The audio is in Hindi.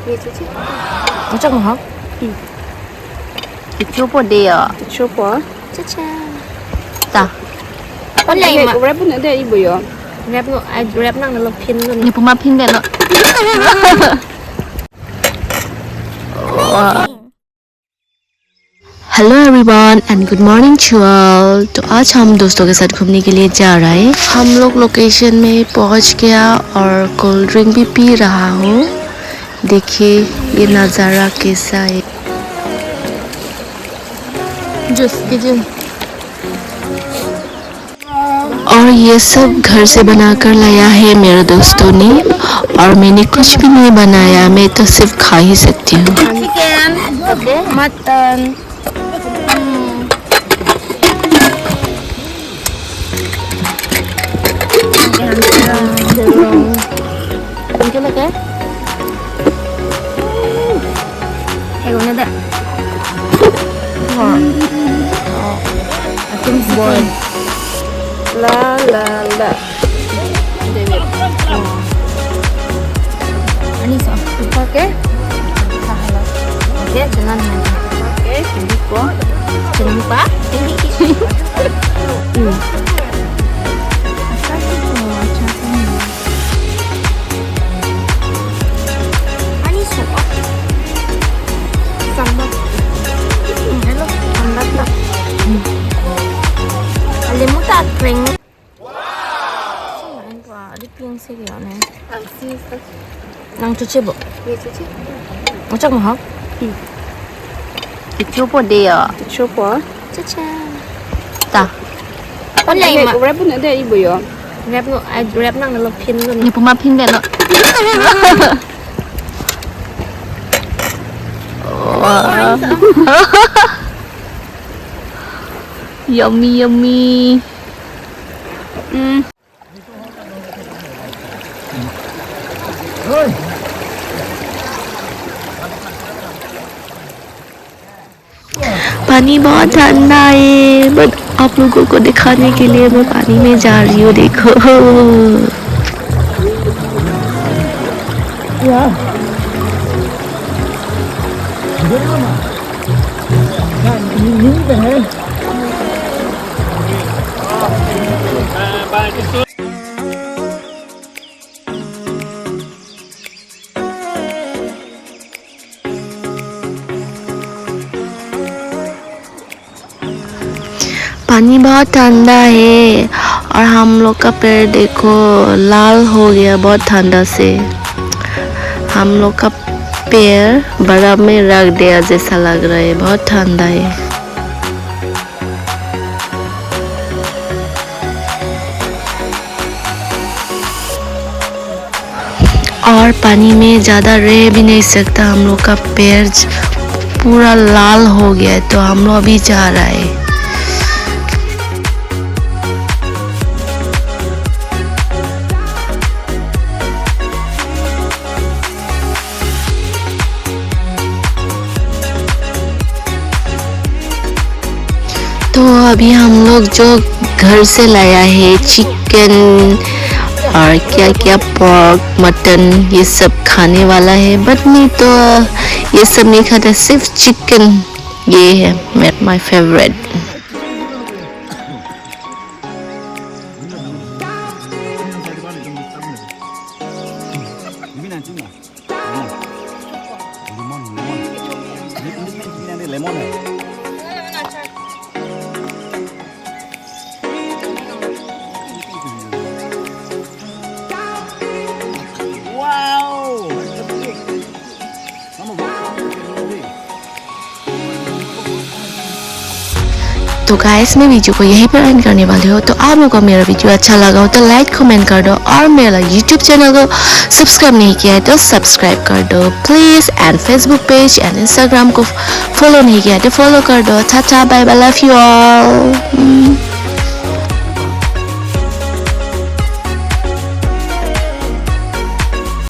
어쩌고 하? Chupo dia. Chupo. 짜잔. Ta. Con này mà Wrap nữa đây bây giờ. rap nó ai rap năng là pin luôn. Ni puma pin deh no. Hello everyone and good morning to all. तो आज हम दोस्तों के साथ घूमने के लिए जा रहे हैं। हम लोग लोकेशन में पहुंच गया और कोल्ड ड्रिंक भी पी रहा हूँ। देखिए ये नज़ारा कैसा है। जूस कीजिए। और ये सब घर से बनाकर लाया है मेरे दोस्तों ने, और मैंने कुछ भी नहीं बनाया, मैं तो सिर्फ खा ही सकती हूँ। Chicken, mutton, Ini lagi. 이거 내다. Atum boy. La la la. 아니 있어. Okay. 오케이, jangan. Okay, ini kok. Jangan lupa. 아니 있어. Sama. Hello, lambat tak? Alim mo tak kering. Saan ba? Ada piang sige ne. Ansi. Nang cuci bu. Ni cuci. Macam mana? Chupo dia. Chupo. 짜잔. Ta. Con này mà Wrap nữa đây bây giờ. rap nó ai rap năng là pin luôn. Ni puma pin deh no. Yummy yummy. पानी बहुत ठंडा है, बट आप लोगों को दिखाने के लिए मैं पानी में जा रही हूँ। देखो पानी बहुत ठंडा है, और हम लोग का पैर देखो लाल हो गया बहुत ठंडा से। हम लोग का पैर बर्फ में रख दिया जैसा लग रहा है, बहुत ठंडा है। और पानी में ज़्यादा रह भी नहीं सकता, हम लोग का पैर पूरा लाल हो गया है, तो हम लोग अभी जा रहा है। तो अभी हम लोग जो घर से लाया है चिकन और क्या क्या पोर्क मटन ये सब खाने वाला है, बट नहीं तो ये सब नहीं खाता, सिर्फ चिकन ये है माय फेवरेट। तो गाइस मैं वीडियो को यहीं पर एंड करने वाली हूँ। तो आप लोगों को मेरा वीडियो अच्छा लगा हो तो लाइक कमेंट कर दो, और मेरा यूट्यूब चैनल को सब्सक्राइब नहीं किया है तो सब्सक्राइब कर दो please, and Facebook page and Instagram को फॉलो नहीं किया है तो फॉलो कर दो। Tata bye bye, love you all.